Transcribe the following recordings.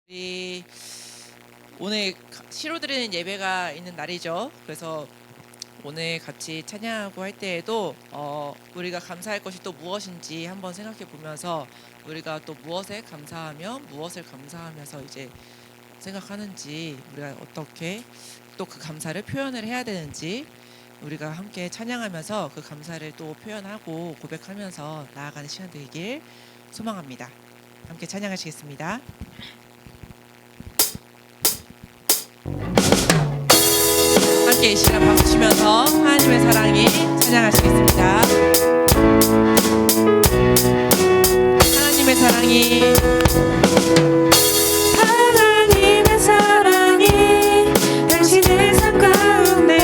우리 오늘 시로 드리는 예배가 있는 날이죠. 그래서 오늘 같이 찬양하고 할 때에도 우리가 감사할 것이 또 무엇인지 한번 생각해 보면서 우리가 또 무엇에 감사하며 무엇을 감사하면서 이제 생각하는지, 우리가 어떻게 또 그 감사를 표현을 해야 되는지, 우리가 함께 찬양하면서 그 감사를 또 표현하고 고백하면서 나아가는 시간 되길 소망합니다. 함께 찬양하시겠습니다. 함께 이 시간 박수 치면서 하나님의 사랑이 찬양하시겠습니다. 하나님의 사랑이 하나님의 사랑이 당신의 삶 가운데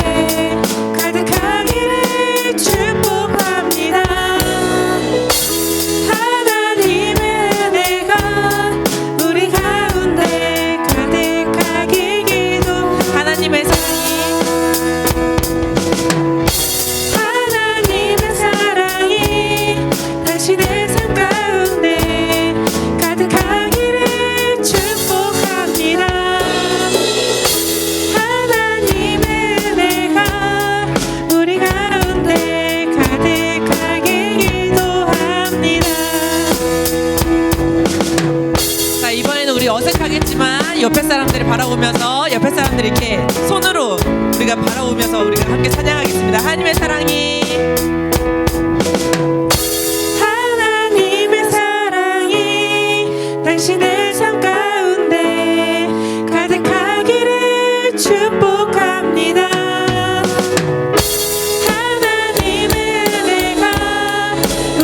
가득하기를 축복합니다. 하나님의 은혜가 우리 가운데 가득하길 기도. 하나님의 사랑이 하나님의 사랑이 당신의 삶 가운데 가득하기를 축복합니다. 하나님의 은혜가 우리 가운데 가득하길 기도합니다. 자, 이번에는 우리 어색하겠지만 옆에 사람들을 바라보면서 옆에 사람들 이렇게 손으로 우리가 바라보면서 우리가 함께 찬양하겠습니다. 하나님의 사랑이 하나님의 사랑이 당신의 삶 가운데 가득하기를 축복합니다. 하나님의 은혜가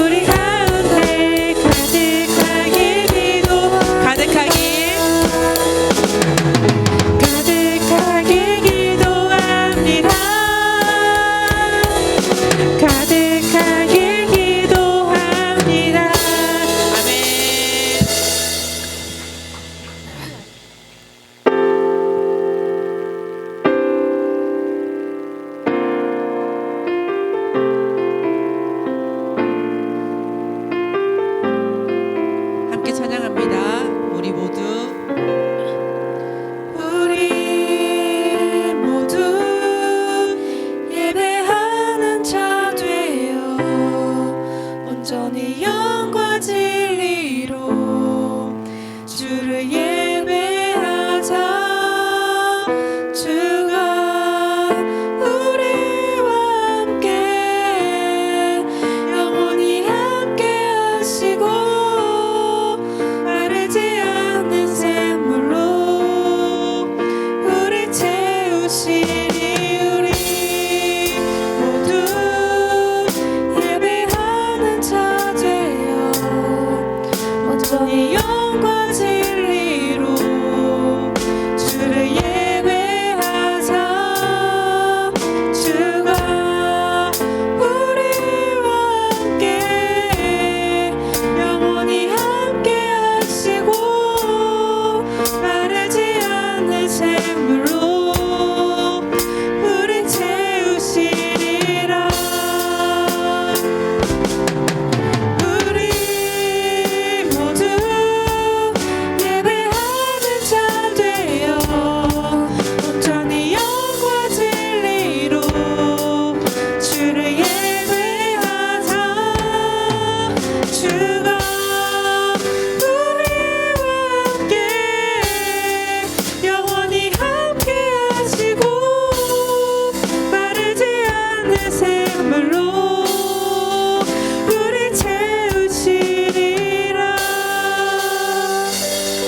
우리 가운데 가득하길 기도. 가득하길 기도합니다. 가득하길 기도합니다. 아멘. 함께 찬양합니다. 우리 모두 우리 모두 예배하는 자 되어 온전히 영과 진리로 주를 예배하자. 주가 우리와 함께 영원히 함께 하시고 마르지 않는 샘물로 우리 채우시니. 우리 모두 예배하는 자 되어 온전히 영과 진리로 주를 예배하자. 주가 우리와 함께 영원히 함께 하시고 마르지 않는 샘물로 우리 채우시리라. 우리 모두 예배하는 자 되어 온전히 영과 진리로 주를 예배하자. 주가 우리와 함께 영원히 함께 하시고 마르지 않는 샘물로 우리 채우시리라.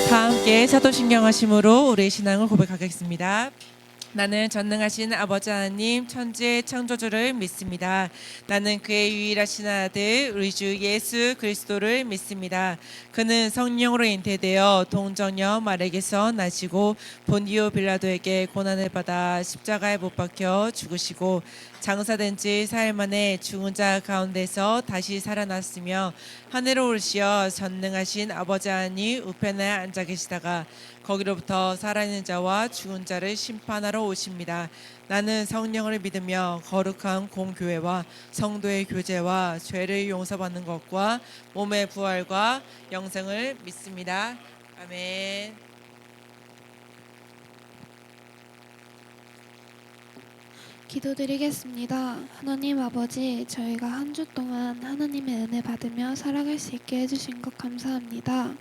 다 함께 사도신경하심으로 우리의 신앙을 고백하겠습니다. 나는 전능하신 아버지 하나님 천지의 창조주를 믿습니다. 나는 그의 유일하신 아들 우리 주 예수 그리스도를 믿습니다. 그는 성령으로 잉태되어 동정녀 마리아에게서 나시고 본디오 빌라도에게 고난을 받아 십자가에 못 박혀 죽으시고 장사된 지 4일 만에 죽은 자 가운데서 다시 살아났으며 하늘로 오르시어 전능하신 아버지 하나님 우편에 앉아 계시다가 거기로부터 살아있는 자와 죽은 자를 심판하러 오십니다. 나는 성령을 믿으며 거룩한 공교회와 성도의 교제와 죄를 용서받는 것과 몸의 부활과 영생을 믿습니다. 아멘. 기도드리겠습니다. 하나님 아버지, 저희가 한 주 동안 하나님의 은혜 받으며 살아갈 수 있게 해주신 것 감사합니다.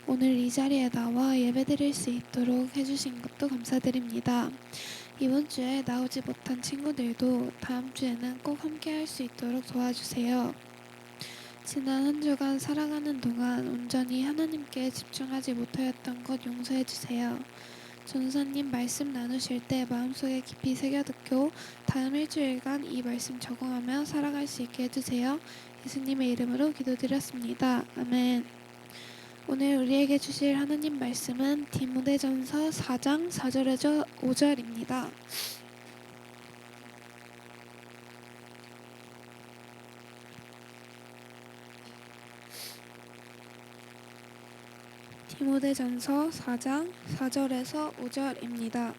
오늘 이 자리에 나와 예배드릴 수 있도록 해주신 것도 감사드립니다. 이번 주에 나오지 못한 친구들도 다음 주에는 꼭 함께 할 수 있도록 도와주세요. 지난 한 주간 살아가는 동안 온전히 하나님께 집중하지 못하였던 것 용서해 주세요. 전사님 말씀 나누실 때 마음속에 깊이 새겨듣고 다음 일주일간 이 말씀 적용하며 살아갈 수 있게 해주세요. 예수님의 이름으로 기도드렸습니다. 아멘. 오늘 우리에게 주실 하나님 말씀은 디모데전서 4장 4절에서 5절입니다. 디모데전서 4장 4절에서 5절입니다.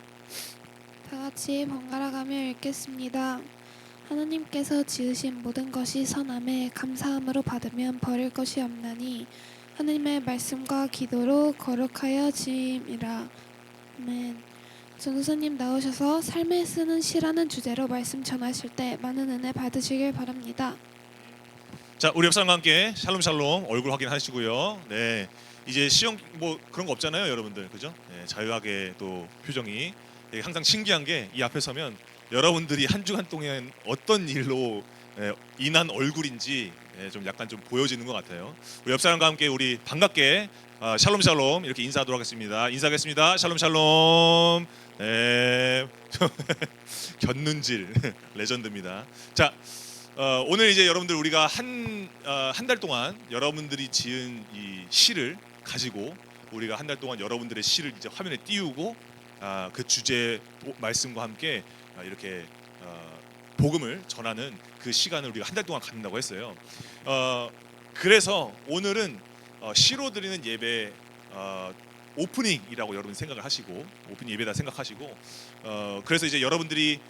다 같이 번갈아 가며 읽겠습니다. 하나님께서 지으신 모든 것이 선함에 감사함으로 받으면 버릴 것이 없나니 하나님의 말씀과 기도로 거룩하여 지음이라. 아멘. 전도사님 나오셔서 삶에 쓰는 시라는 주제로 말씀 전하실 때 많은 은혜 받으시길 바랍니다. 자, 우리 옆사람과 함께 샬롬 샬롬 얼굴 확인하시고요. 네, 이제 시험 뭐 그런 거 없잖아요, 여러분들, 그죠? 네, 자유하게 또 표정이 항상 신기한 게 이 앞에 서면 여러분들이 한 주간 동안 어떤 일로 인한 얼굴인지 좀 약간 좀 보여지는 것 같아요. 우리 옆사람과 함께 우리 반갑게 샬롬 샬롬 이렇게 인사하도록 하겠습니다. 인사하겠습니다. 샬롬 샬롬. 네. 곁눈질 레전드입니다. 자, 오늘 이제 여러분들 우리가 한 달 동안 여러분들이 지은 이 시를 가지고 우리가 한 달 동안 여러분들의 시를 이제 화면에 띄우고 그 주제 말씀과 함께 이렇게 복음을 전하는 그 시간을 우리가 한 달 동안 갖는다고 했어요. 그래서 오늘은 시로 드리는 예배 오프닝이라고 여러분 생각을 하시고 오프닝 예배다 생각하시고 그래서 이제 여러분들이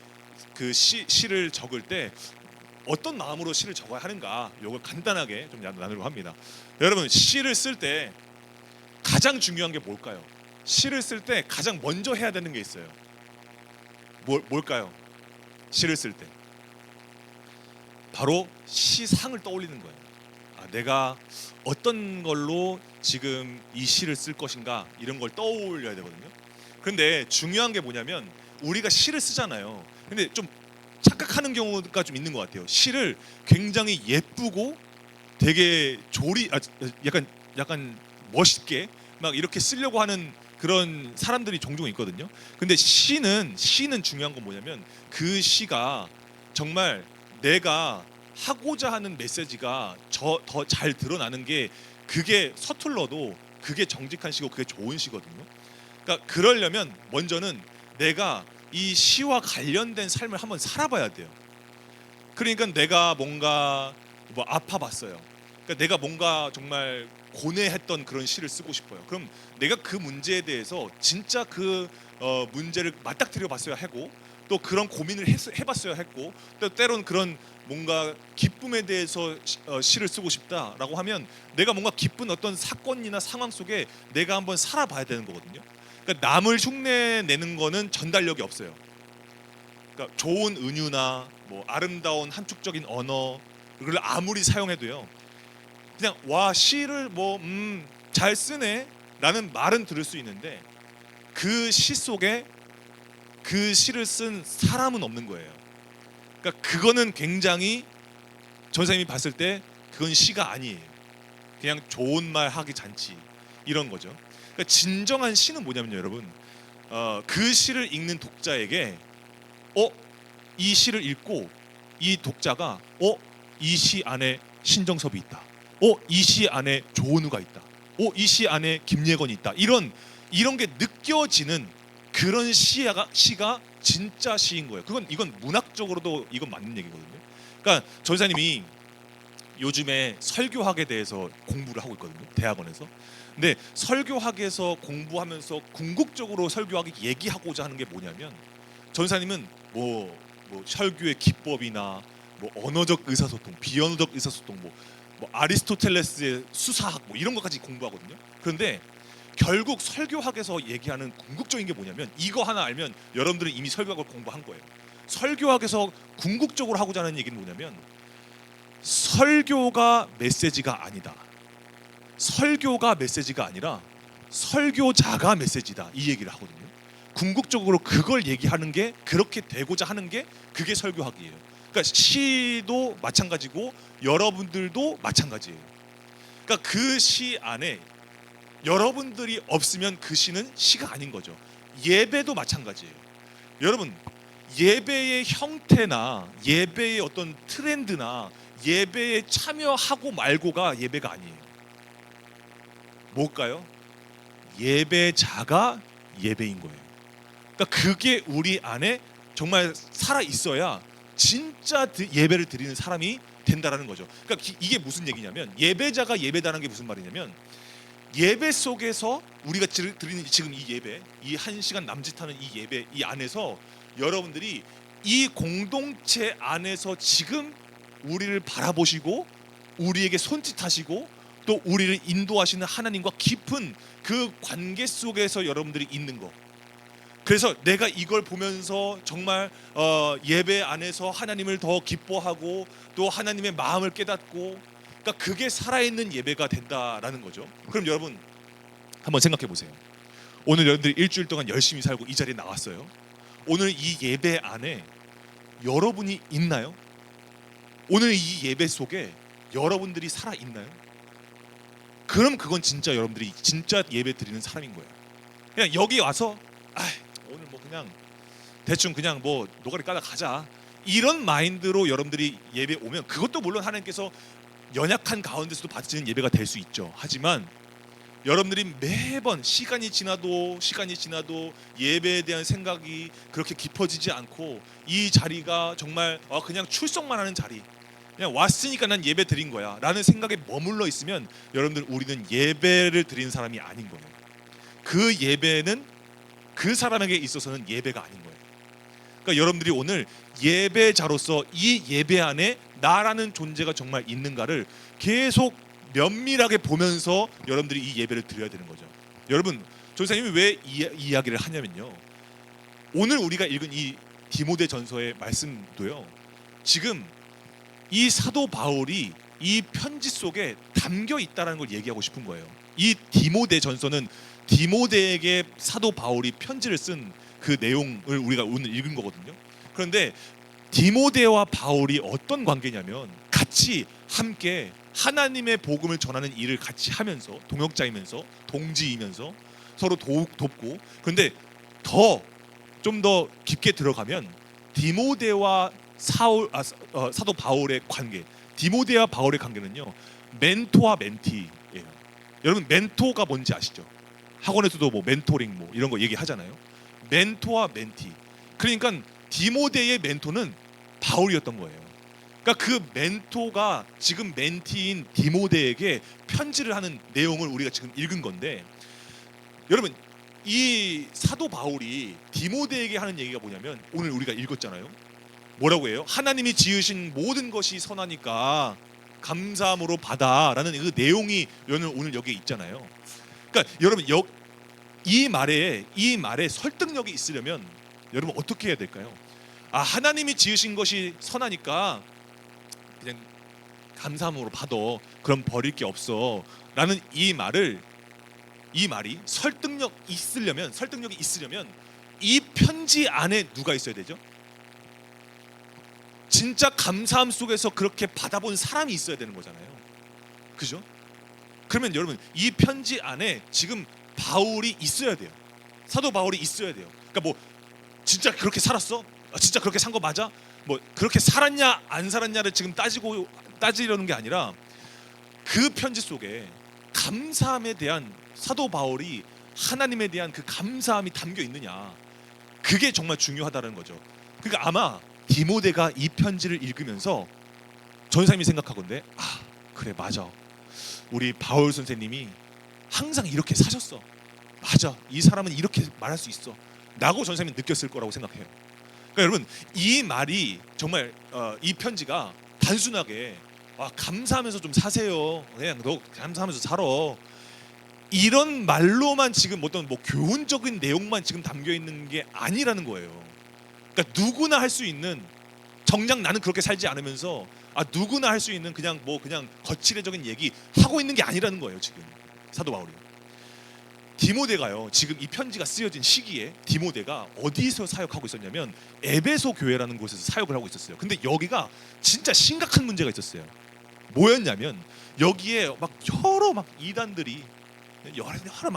그 시를 적을 때 어떤 마음으로 시를 적어야 하는가 이걸 간단하게 좀 나누려고 합니다. 여러분, 시를 쓸 때 가장 중요한 게 뭘까요? 시를 쓸 때 가장 먼저 해야 되는 게 있어요. 뭘까요? 시를 쓸 때 바로 시상을 떠올리는 거예요. 내가 어떤 걸로 지금 이 시를 쓸 것인가 이런 걸 떠올려야 되거든요. 그런데 중요한 게 뭐냐면 우리가 시를 쓰잖아요. 근데 좀 착각하는 경우가 좀 있는 것 같아요. 시를 굉장히 예쁘고 되게 약간 멋있게 막 이렇게 쓰려고 하는 그런 사람들이 종종 있거든요. 근데 시는 중요한 건 뭐냐면 그 시가 정말 내가 하고자 하는 메시지가 더 잘 드러나는 게 그게 서툴러도 그게 정직한 시고 그게 좋은 시거든요. 그러니까 그러려면 먼저는 내가 이 시와 관련된 삶을 한번 살아봐야 돼요. 그러니까 내가 뭔가 뭐 아파봤어요. 그러니까 내가 뭔가 정말 고뇌했던 그런 시를 쓰고 싶어요. 그럼 내가 그 문제에 대해서 진짜 그 문제를 맞닥뜨려 봤어야 하고 또 그런 고민을 해봤어야 했고 또 때론 그런 뭔가 기쁨에 대해서 시를 쓰고 싶다라고 하면 내가 뭔가 기쁜 어떤 사건이나 상황 속에 내가 한번 살아봐야 되는 거거든요. 그러니까 남을 흉내내는 거는 전달력이 없어요. 그러니까 좋은 은유나 뭐 아름다운 함축적인 언어 그걸 아무리 사용해도요. 그냥 와 시를 뭐 잘 쓰네 라는 말은 들을 수 있는데 그 시 속에 그 시를 쓴 사람은 없는 거예요. 그러니까 그거는 굉장히 전사님이 봤을 때 그건 시가 아니에요. 그냥 좋은 말 하기 잔치 이런 거죠. 그러니까 진정한 시는 뭐냐면요, 여러분. 그 시를 읽는 독자에게 이 시를 읽고 이 독자가 이 시 안에 신정섭이 있다. 이 시 안에 조은우가 있다. 이 시 안에 김예건이 있다. 이런 게 느껴지는 그런 시가 진짜 시인 거예요. 이건 문학적으로도 이건 맞는 얘기거든요. 그러니까 전사님이 요즘에 설교학에 대해서 공부를 하고 있거든요. 대학원에서. 근데 설교학에서 공부하면서 궁극적으로 설교학이 얘기하고자 하는 게 뭐냐면 전사님은 뭐 설교의 기법이나 뭐 언어적 의사소통, 비언어적 의사소통, 뭐 아리스토텔레스의 수사학 뭐 이런 것까지 공부하거든요. 그런데 결국 설교학에서 얘기하는 궁극적인 게 뭐냐면 이거 하나 알면 여러분들은 이미 설교학을 공부한 거예요. 설교학에서 궁극적으로 하고자 하는 얘기는 뭐냐면 설교가 메시지가 아니다. 설교가 메시지가 아니라 설교자가 메시지다. 이 얘기를 하거든요. 궁극적으로 그걸 얘기하는 게 그렇게 되고자 하는 게 그게 설교학이에요. 그러니까 시도 마찬가지고 여러분들도 마찬가지예요. 그러니까 그 시 안에 여러분들이 없으면 그 시는 시가 아닌 거죠. 예배도 마찬가지예요. 여러분 예배의 형태나 예배의 어떤 트렌드나 예배에 참여하고 말고가 예배가 아니에요. 뭘까요? 예배자가 예배인 거예요. 그러니까 그게 우리 안에 정말 살아 있어야 진짜 예배를 드리는 사람이 된다라는 거죠. 그러니까 이게 무슨 얘기냐면 예배자가 예배다는 게 무슨 말이냐면 예배 속에서 우리가 드리는 지금 이 예배, 이 1시간 남짓하는 이 예배 이 안에서 여러분들이 이 공동체 안에서 지금 우리를 바라보시고 우리에게 손짓하시고 또 우리를 인도하시는 하나님과 깊은 그 관계 속에서 여러분들이 있는 거. 그래서 내가 이걸 보면서 정말 예배 안에서 하나님을 더 기뻐하고 또 하나님의 마음을 깨닫고 그러니까 그게 살아있는 예배가 된다라는 거죠. 그럼 여러분 한번 생각해 보세요. 오늘 여러분들이 일주일 동안 열심히 살고 이 자리에 나왔어요. 오늘 이 예배 안에 여러분이 있나요? 오늘 이 예배 속에 여러분들이 살아있나요? 그럼 그건 진짜 여러분들이 진짜 예배 드리는 사람인 거예요. 그냥 여기 와서 오늘 뭐 그냥 대충 그냥 뭐 노가리 까다 가자 이런 마인드로 여러분들이 예배 오면 그것도 물론 하나님께서 연약한 가운데서도 받치는 예배가 될 수 있죠. 하지만 여러분들이 매번 시간이 지나도 예배에 대한 생각이 그렇게 깊어지지 않고 이 자리가 정말 그냥 출석만 하는 자리 그냥 왔으니까 난 예배 드린 거야 라는 생각에 머물러 있으면 여러분들 우리는 예배를 드리는 사람이 아닌 거예요. 그 예배는 그 사람에게 있어서는 예배가 아닌 거예요. 그러니까 여러분들이 오늘 예배자로서 이 예배 안에 나라는 존재가 정말 있는가를 계속 면밀하게 보면서 여러분들이 이 예배를 드려야 되는 거죠. 여러분 조사님이 왜 이 이야기를 하냐면요. 오늘 우리가 읽은 이 디모데 전서의 말씀도요. 지금 이 사도 바울이 이 편지 속에 담겨 있다는 걸 얘기하고 싶은 거예요. 이 디모데 전서는 디모데에게 사도 바울이 편지를 쓴 그 내용을 우리가 오늘 읽은 거거든요. 그런데 디모데와 바울이 어떤 관계냐면 같이 함께 하나님의 복음을 전하는 일을 같이 하면서 동역자이면서 동지이면서 서로 돕고 그런데 좀 더 깊게 들어가면 디모데와 사도 바울의 관계 디모데와 바울의 관계는요 멘토와 멘티예요. 여러분 멘토가 뭔지 아시죠? 학원에서도 뭐 멘토링 뭐 이런 거 얘기하잖아요. 멘토와 멘티. 그러니까 디모데의 멘토는 바울이었던 거예요. 그러니까 그 멘토가 지금 멘티인 디모데에게 편지를 하는 내용을 우리가 지금 읽은 건데 여러분 이 사도 바울이 디모데에게 하는 얘기가 뭐냐면 오늘 우리가 읽었잖아요. 뭐라고 해요? 하나님이 지으신 모든 것이 선하니까 감사함으로 받아라는 그 내용이 오늘 여기에 있잖아요. 그러니까 여러분 이 말에 설득력이 있으려면 여러분 어떻게 해야 될까요? 하나님이 지으신 것이 선하니까 그냥 감사함으로 받아. 그럼 버릴 게 없어. 라는 이 말이 설득력이 있으려면 이 편지 안에 누가 있어야 되죠? 진짜 감사함 속에서 그렇게 받아본 사람이 있어야 되는 거잖아요. 그죠? 그러면 여러분 이 편지 안에 지금 바울이 있어야 돼요. 사도 바울이 있어야 돼요. 그러니까 뭐 진짜 그렇게 살았어? 진짜 그렇게 산 거 맞아? 뭐 그렇게 살았냐 안 살았냐를 지금 따지려는 게 아니라 그 편지 속에 감사함에 대한 사도 바울이 하나님에 대한 그 감사함이 담겨 있느냐 그게 정말 중요하다는 거죠. 그러니까 아마 디모데가 이 편지를 읽으면서 전사님이 생각하건대 그래 맞아 우리 바울 선생님이 항상 이렇게 사셨어. 맞아 이 사람은 이렇게 말할 수 있어 라고 전사님이 느꼈을 거라고 생각해요. 그러니까 여러분 이 말이 정말 이 편지가 단순하게 감사하면서 좀 사세요 그냥 너 감사하면서 살아 이런 말로만 지금 어떤 뭐 교훈적인 내용만 지금 담겨 있는 게 아니라는 거예요. 그러니까 누구나 할 수 있는, 정작 나는 그렇게 살지 않으면서 누구나 할 수 있는 그냥 거칠애적인 얘기 하고 있는 게 아니라는 거예요. 지금 사도 바울이. 디모데가요, 지금 이 편지가 쓰여진 시기에 디모데가 어디서 사역하고 있었냐면 에베소 교회라는 곳에서 사역을 하고 있었어요. 근데 여기가 진짜 심각한 문제가 있었어요. 뭐였냐면 여기에 여러 이단들이,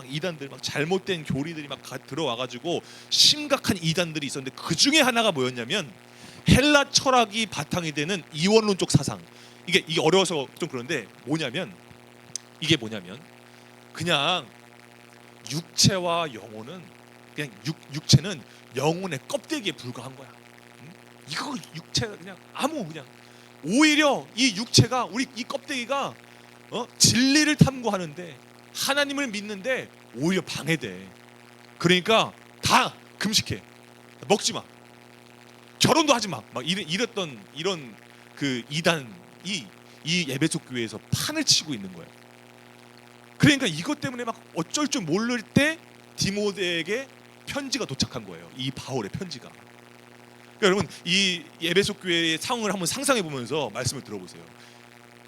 이단들, 잘못된 교리들이 들어와가지고 심각한 이단들이 있었는데, 그 중에 하나가 뭐였냐면 헬라 철학이 바탕이 되는 이원론적 사상. 이게 어려워서 좀 그런데 이게 뭐냐면 그냥 육체와 영혼은 그냥 육체는 영혼의 껍데기에 불과한 거야. 이거 육체가 그냥 오히려 이 육체가, 우리 이 껍데기가 진리를 탐구하는데, 하나님을 믿는데 오히려 방해돼. 그러니까 다 금식해, 먹지 마, 결혼도 하지 마, 이랬던 이런 그 이단이 이 에베소 교회에서 판을 치고 있는 거예요. 그러니까 이것 때문에 어쩔 줄 모를 때 디모데에게 편지가 도착한 거예요. 이 바울의 편지가. 그러니까 여러분, 이 에베소 교회의 상황을 한번 상상해 보면서 말씀을 들어보세요.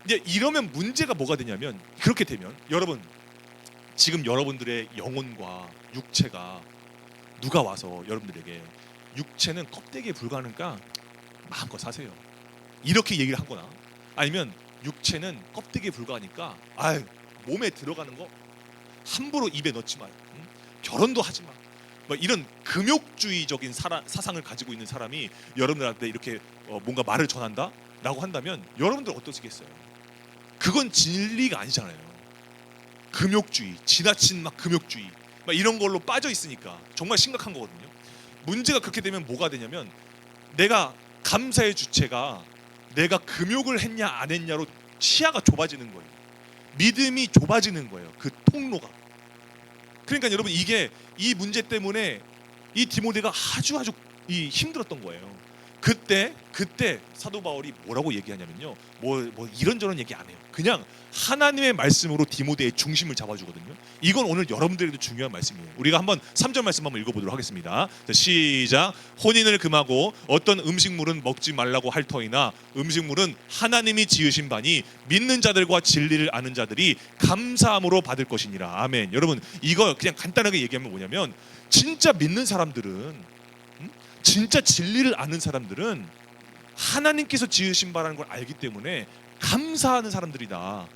이제 이러면 문제가 뭐가 되냐면, 그렇게 되면 여러분, 지금 여러분들의 영혼과 육체가 누가 와서 여러분들에게 육체는 껍데기에 불과하니까 마음껏 사세요, 이렇게 얘기를 하거나, 아니면 육체는 껍데기에 불과하니까 몸에 들어가는 거 함부로 입에 넣지 마요, 결혼도 하지 마, 이런 금욕주의적인 사상을 가지고 있는 사람이 여러분들한테 이렇게 뭔가 말을 전한다라고 한다면 여러분들 어떠시겠어요? 그건 진리가 아니잖아요. 금욕주의, 지나친 금욕주의 이런 걸로 빠져 있으니까 정말 심각한 거거든요. 문제가 그렇게 되면 뭐가 되냐면, 내가 감사의 주체가 내가 금욕을 했냐 안 했냐로 시야가 좁아지는 거예요. 믿음이 좁아지는 거예요, 그 통로가. 그러니까 여러분, 이게 이 문제 때문에 이 디모데가 아주 힘들었던 거예요. 그때 사도 바울이 뭐라고 얘기하냐면요, 뭐 이런저런 얘기 안 해요. 그냥 하나님의 말씀으로 디모데의 중심을 잡아주거든요. 이건 오늘 여러분들에게도 중요한 말씀이에요. 우리가 한번 3절 말씀 한번 읽어보도록 하겠습니다. 자, 시작. 혼인을 금하고 어떤 음식물은 먹지 말라고 할 터이나 음식물은 하나님이 지으신 바니 믿는 자들과 진리를 아는 자들이 감사함으로 받을 것이니라. 아멘. 여러분, 이거 그냥 간단하게 얘기하면 뭐냐면, 진짜 믿는 사람들은, 진짜 진리를 아는 사람들은 하나님께서 지으신 바라는 걸 알기 때문에 감사하는 사람들이다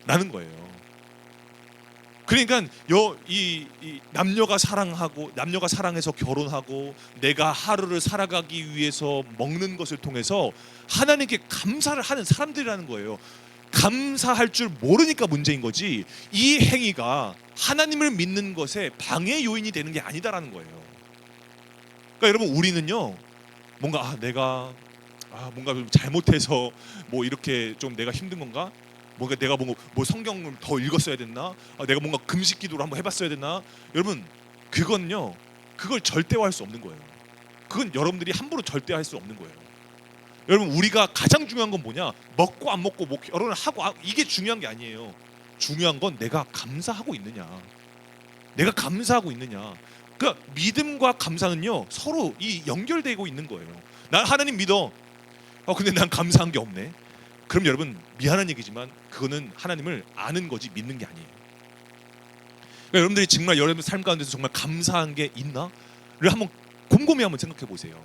라는 거예요. 그러니까 이 남녀가 사랑해서 결혼하고 내가 하루를 살아가기 위해서 먹는 것을 통해서 하나님께 감사를 하는 사람들이라는 거예요. 감사할 줄 모르니까 문제인 거지, 이 행위가 하나님을 믿는 것에 방해 요인이 되는 게 아니다라는 거예요. 그러니까 여러분, 우리는요, 뭔가 내가 뭔가 좀 잘못해서 이렇게 좀 내가 힘든 건가? 뭔가 내가 뭐 성경을 더 읽었어야 됐나? 내가 뭔가 금식 기도를 한번 해봤어야 됐나? 여러분, 그걸 절대화할 수 없는 거예요. 그건 여러분들이 함부로 절대화할 수 없는 거예요. 여러분, 우리가 가장 중요한 건 뭐냐? 먹고 안 먹고 결혼을 하고 이게 중요한 게 아니에요. 중요한 건 내가 감사하고 있느냐. 내가 감사하고 있느냐. 그러니까 믿음과 감사는요, 서로 연결되고 있는 거예요. 난 하나님 믿어. 근데 난 감사한 게 없네. 그럼 여러분, 미안한 얘기지만 그거는 하나님을 아는 거지 믿는 게 아니에요. 그러니까 여러분들이 정말 여러분 삶 가운데서 정말 감사한 게 있나를 한번 곰곰이 한번 생각해 보세요.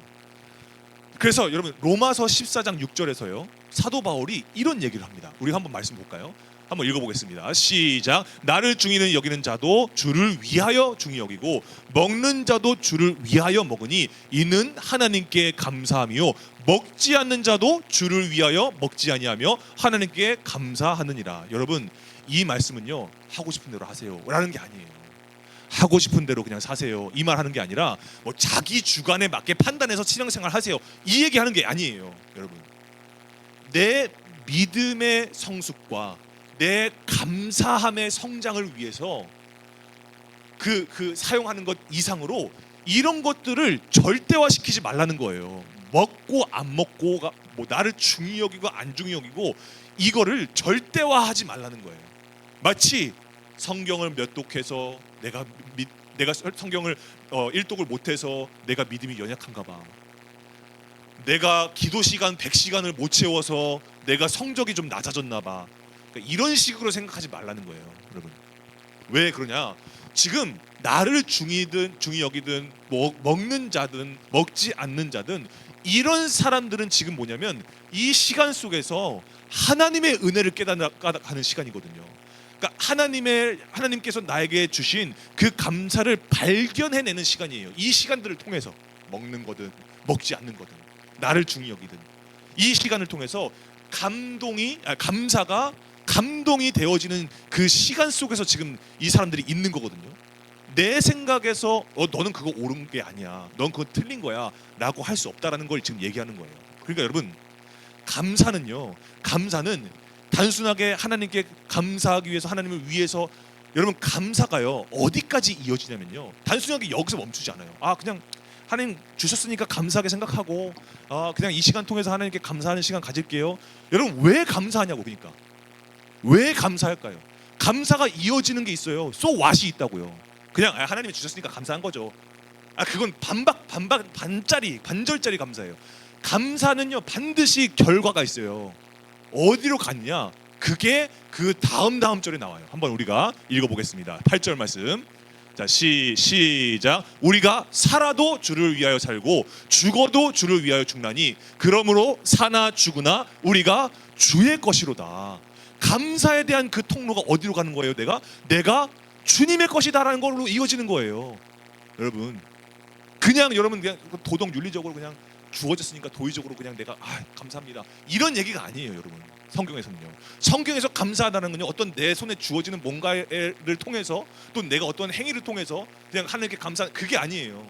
그래서 여러분, 로마서 14장 6절에서요, 사도 바울이 이런 얘기를 합니다. 우리 한번 말씀 볼까요? 한번 읽어보겠습니다. 시작. 나를 중히 여기는 자도 주를 위하여 중히 여기고 먹는 자도 주를 위하여 먹으니 이는 하나님께 감사함이요 먹지 않는 자도 주를 위하여 먹지 아니하며 하나님께 감사하느니라. 여러분, 이 말씀은요, 하고 싶은 대로 하세요 라는 게 아니에요. 하고 싶은 대로 그냥 사세요, 이 말 하는 게 아니라 자기 주관에 맞게 판단해서 신앙생활 하세요, 이 얘기하는 게 아니에요. 여러분, 내 믿음의 성숙과 내 감사함의 성장을 위해서 그 사용하는 것 이상으로 이런 것들을 절대화시키지 말라는 거예요. 먹고 안 먹고가 나를 중히 여기고 안 중히 여기고 이거를 절대화하지 말라는 거예요. 마치 성경을 몇 독해서 내가 성경을 1독을 못해서 내가 믿음이 연약한가 봐, 내가 기도 시간 100시간을 못 채워서 내가 성적이 좀 낮아졌나 봐. 그러니까 이런 식으로 생각하지 말라는 거예요, 여러분. 왜 그러냐? 지금 나를 중히 여기든 먹는 자든 먹지 않는 자든 이런 사람들은 지금 뭐냐면 이 시간 속에서 하나님의 은혜를 깨닫는 시간이거든요. 그러니까 하나님께서 나에게 주신 그 감사를 발견해내는 시간이에요. 이 시간들을 통해서 먹는 거든 먹지 않는 거든 나를 중히 여기든 이 시간을 통해서 감사가 감동이 되어지는 그 시간 속에서 지금 이 사람들이 있는 거거든요. 내 생각에서 너는 그거 옳은 게 아니야, 넌 그거 틀린 거야 라고 할 수 없다라는 걸 지금 얘기하는 거예요. 그러니까 여러분, 감사는 단순하게 하나님께 감사하기 위해서, 하나님을 위해서, 여러분 감사가요 어디까지 이어지냐면요, 단순하게 여기서 멈추지 않아요. 그냥 하나님 주셨으니까 감사하게 생각하고 그냥 이 시간 통해서 하나님께 감사하는 시간 가질게요. 여러분 왜 감사하냐고. 그러니까 왜 감사할까요? 감사가 이어지는 게 있어요. so what이 있다고요. 그냥 하나님이 주셨으니까 감사한 거죠. 그건 반절짜리 감사예요. 감사는요 반드시 결과가 있어요. 어디로 갔냐? 그게 그 다음 절에 나와요. 한번 우리가 읽어보겠습니다. 8절 말씀. 자, 시작. 우리가 살아도 주를 위하여 살고 죽어도 주를 위하여 죽나니 그러므로 사나 죽으나 우리가 주의 것이로다. 감사에 대한 그 통로가 어디로 가는 거예요? 내가 주님의 것이다라는 걸로 이어지는 거예요. 여러분, 여러분 그냥 도덕 윤리적으로 그냥 주어졌으니까 도의적으로 그냥 내가 감사합니다 이런 얘기가 아니에요, 여러분. 성경에서는요. 성경에서 감사하다는 건요, 어떤 내 손에 주어지는 뭔가를 통해서 또 내가 어떤 행위를 통해서 그냥 하나님께 그게 아니에요.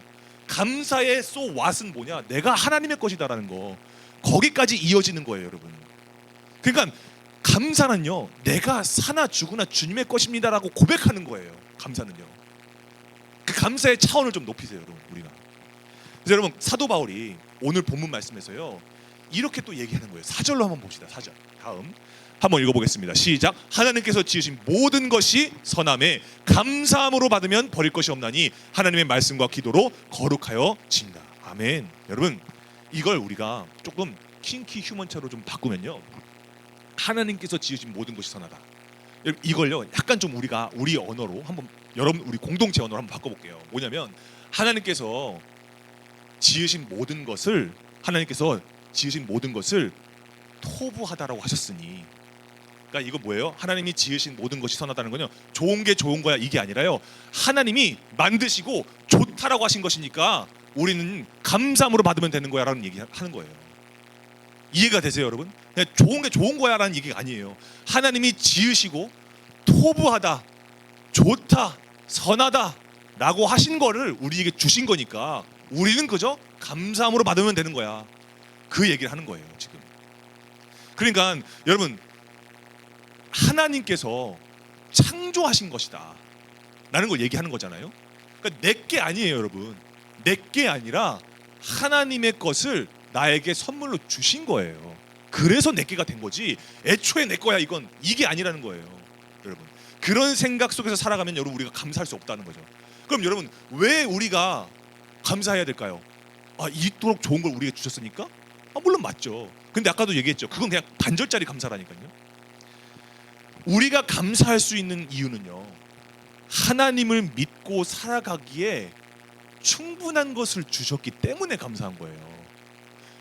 감사의 so what은 뭐냐? 내가 하나님의 것이다라는 거, 거기까지 이어지는 거예요, 여러분. 그러니까 감사는요, 내가 사나 죽으나 주님의 것입니다라고 고백하는 거예요. 감사는요. 그 감사의 차원을 좀 높이세요, 여러분. 우리가. 그래서 여러분, 사도 바울이 오늘 본문 말씀에서요 이렇게 또 얘기하는 거예요. 4절로 한번 봅시다. 4절. 다음 한번 읽어보겠습니다. 시작. 하나님께서 지으신 모든 것이 선함에 감사함으로 받으면 버릴 것이 없나니 하나님의 말씀과 기도로 거룩하여 진다. 아멘. 여러분, 이걸 우리가 조금 킹키 휴먼처로 좀 바꾸면요, 하나님께서 지으신 모든 것이 선하다. 이걸요 약간 좀 우리 언어로 한번, 여러분 우리 공동체 언어로 한번 바꿔볼게요. 뭐냐면 하나님께서 지으신 모든 것을 토부하다라고 하셨으니, 그러니까 이거 뭐예요? 하나님이 지으신 모든 것이 선하다는 건요, 좋은 게 좋은 거야 이게 아니라요, 하나님이 만드시고 좋다라고 하신 것이니까 우리는 감사함으로 받으면 되는 거야 라는 얘기 하는 거예요. 이해가 되세요, 여러분? 그냥 좋은 게 좋은 거야 라는 얘기가 아니에요. 하나님이 지으시고 토부하다, 좋다, 선하다 라고 하신 거를 우리에게 주신 거니까 우리는 그저 감사함으로 받으면 되는 거야, 그 얘기를 하는 거예요 지금. 그러니까 여러분, 하나님께서 창조하신 것이다 라는 걸 얘기하는 거잖아요. 그러니까 내게 아니에요, 여러분. 내게 아니라 하나님의 것을 나에게 선물로 주신 거예요. 그래서 내게가 된 거지, 애초에 내 거야 이게 아니라는 거예요, 여러분. 그런 생각 속에서 살아가면 여러분 우리가 감사할 수 없다는 거죠. 그럼 여러분, 왜 우리가 감사해야 될까요? 이토록 좋은 걸 우리에게 주셨으니까? 물론 맞죠. 근데 아까도 얘기했죠, 그건 그냥 반절짜리 감사라니까요. 우리가 감사할 수 있는 이유는요, 하나님을 믿고 살아가기에 충분한 것을 주셨기 때문에 감사한 거예요.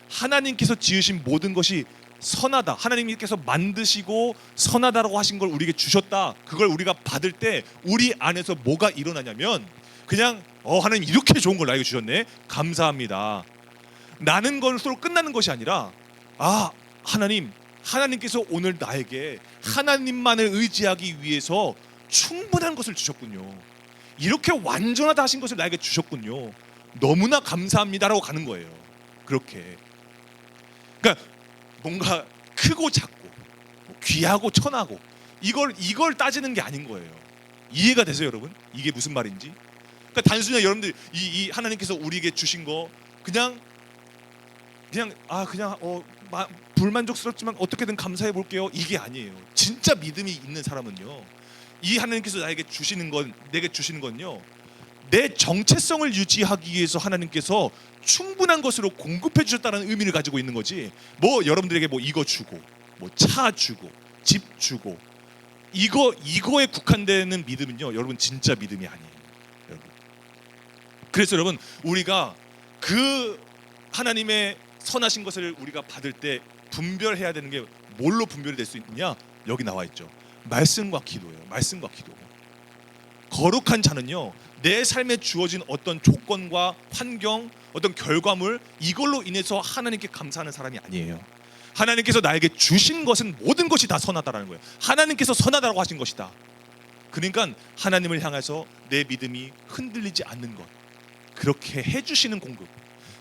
하나님께서 지으신 모든 것이 선하다, 하나님께서 만드시고 선하다라고 하신 걸 우리에게 주셨다, 그걸 우리가 받을 때 우리 안에서 뭐가 일어나냐면, 그냥 하나님 이렇게 좋은 걸 나에게 주셨네, 감사합니다 나는 것으로 끝나는 것이 아니라, 하나님께서 오늘 나에게 하나님만을 의지하기 위해서 충분한 것을 주셨군요, 이렇게 완전하다 하신 것을 나에게 주셨군요, 너무나 감사합니다라고 가는 거예요. 그렇게. 그러니까 뭔가 크고 작고 귀하고 천하고 이걸 따지는 게 아닌 거예요. 이해가 되세요, 여러분? 이게 무슨 말인지? 그러니까 단순히 여러분들 이 하나님께서 우리에게 주신 거 그냥 불만족스럽지만 어떻게든 감사해 볼게요, 이게 아니에요. 진짜 믿음이 있는 사람은요, 이 하나님께서 내게 주시는 건요, 내 정체성을 유지하기 위해서 하나님께서 충분한 것으로 공급해 주셨다는 의미를 가지고 있는 거지. 뭐 여러분들에게 뭐 이거 주고, 뭐 차 주고, 집 주고, 이거에 국한되는 믿음은요, 여러분 진짜 믿음이 아니에요, 여러분. 그래서 여러분, 우리가 그 하나님의 선하신 것을 우리가 받을 때 분별해야 되는 게 뭘로 분별이 될 수 있느냐? 여기 나와 있죠. 말씀과 기도예요. 말씀과 기도. 거룩한 자는요, 내 삶에 주어진 어떤 조건과 환경, 어떤 결과물, 이걸로 인해서 하나님께 감사하는 사람이 아니에요. 하나님께서 나에게 주신 것은 모든 것이 다 선하다라는 거예요. 하나님께서 선하다고 하신 것이다. 그러니까 하나님을 향해서 내 믿음이 흔들리지 않는 것, 그렇게 해주시는 공급.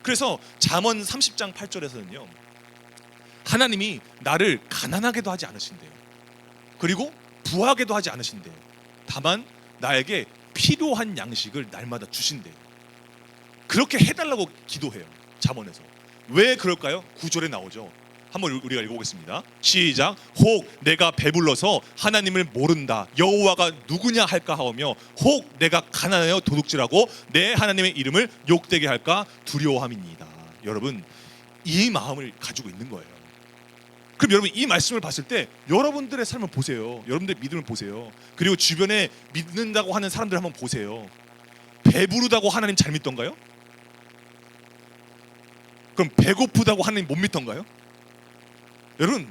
그래서 잠언 30장 8절에서는요, 하나님이 나를 가난하게도 하지 않으신대요. 그리고 부하게도 하지 않으신대요. 다만 나에게 필요한 양식을 날마다 주신대요. 그렇게 해달라고 기도해요, 잠언에서. 왜 그럴까요? 9절에 나오죠. 한번 우리가 읽어보겠습니다. 시작. 혹 내가 배불러서 하나님을 모른다, 여호와가 누구냐 할까 하오며, 혹 내가 가난하여 도둑질하고 내 하나님의 이름을 욕되게 할까 두려워함이니이다. 여러분, 이 마음을 가지고 있는 거예요. 그럼 여러분, 이 말씀을 봤을 때 여러분들의 삶을 보세요. 여러분들의 믿음을 보세요. 그리고 주변에 믿는다고 하는 사람들 한번 보세요. 배부르다고 하나님 잘 믿던가요? 그럼 배고프다고 하나님 못 믿던가요? 여러분,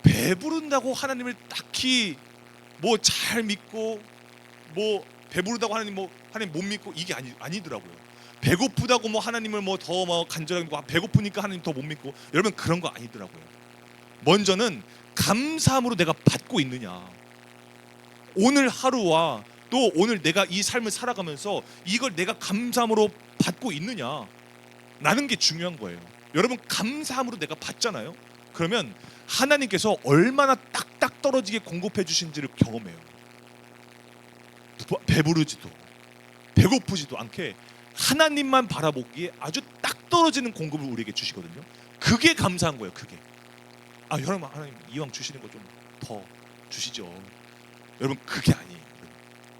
배부른다고 하나님을 딱히 뭐 잘 믿고, 뭐 배부르다고 하나님 못 믿고, 이게 아니더라고요. 배고프다고 뭐 하나님을 뭐 더 뭐 간절하게 믿고, 배고프니까 하나님 더 못 믿고, 여러분 그런 거 아니더라고요. 먼저는 감사함으로 내가 받고 있느냐, 오늘 하루와 또 오늘 내가 이 삶을 살아가면서 이걸 내가 감사함으로 받고 있느냐 라는 게 중요한 거예요. 여러분, 감사함으로 내가 받잖아요. 그러면 하나님께서 얼마나 딱딱 떨어지게 공급해 주신지를 경험해요. 배부르지도 배고프지도 않게 하나님만 바라보기에 아주 딱 떨어지는 공급을 우리에게 주시거든요. 그게 감사한 거예요. 그게. 여러분, 하나님 이왕 주시는 거 좀 더 주시죠. 여러분, 그게 아니에요.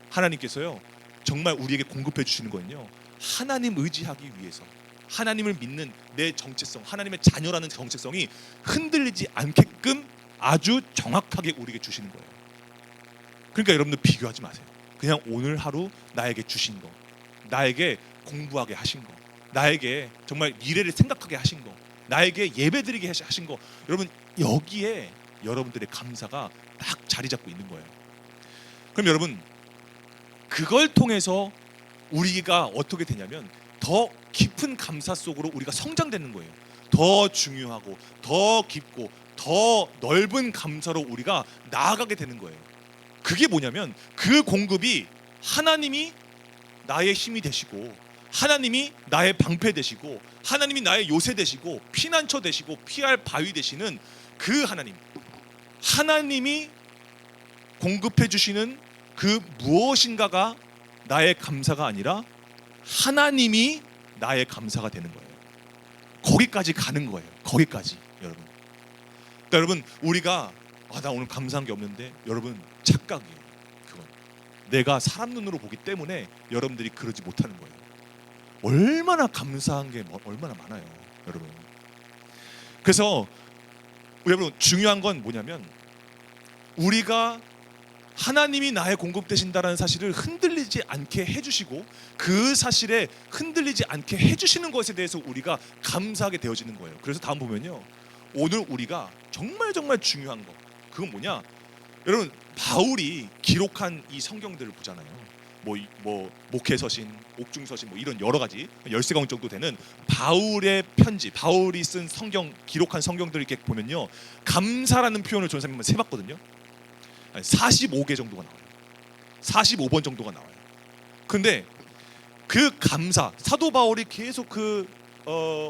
하나님께서요, 정말 우리에게 공급해 주시는 거는요, 하나님 의지하기 위해서, 하나님을 믿는 내 정체성, 하나님의 자녀라는 정체성이 흔들리지 않게끔 아주 정확하게 우리에게 주시는 거예요. 그러니까 여러분들 비교하지 마세요. 그냥 오늘 하루 나에게 주신 거, 나에게 공부하게 하신 거, 나에게 정말 미래를 생각하게 하신 거, 나에게 예배드리게 하신 거, 여러분 여기에 여러분들의 감사가 딱 자리 잡고 있는 거예요. 그럼 여러분, 그걸 통해서 우리가 어떻게 되냐면 더 깊은 감사 속으로 우리가 성장되는 거예요. 더 중요하고 더 깊고 더 넓은 감사로 우리가 나아가게 되는 거예요. 그게 뭐냐면, 그 공급이 하나님이 나의 힘이 되시고, 하나님이 나의 방패 되시고, 하나님이 나의 요새 되시고, 피난처 되시고, 피할 바위 되시는 그 하나님이 공급해 주시는 그 무엇인가가 나의 감사가 아니라 하나님이 나의 감사가 되는 거예요. 거기까지 가는 거예요. 거기까지. 여러분, 그러니까 여러분, 우리가 나 오늘 감사한 게 없는데, 여러분 착각이에요. 그건 내가 사람 눈으로 보기 때문에 여러분들이 그러지 못하는 거예요. 얼마나 감사한 게 얼마나 많아요, 여러분. 그래서 여러분, 중요한 건 뭐냐면, 우리가 하나님이 나의 공급되신다라는 사실을 흔들리지 않게 해주시고, 그 사실에 흔들리지 않게 해주시는 것에 대해서 우리가 감사하게 되어지는 거예요. 그래서 다음 보면요, 오늘 우리가 정말 중요한 거, 그건 뭐냐? 여러분, 바울이 기록한 이 성경들을 보잖아요. 뭐 목회서신, 옥중서신, 뭐 이런 여러 가지 13권 정도 되는 바울의 편지, 바울이 쓴 성경, 기록한 성경들을 이렇게 보면요, 감사라는 표현을 저는 한번 세봤거든요. 45개 정도가 나와요. 45번 정도가 나와요. 근데 그 감사, 사도 바울이 계속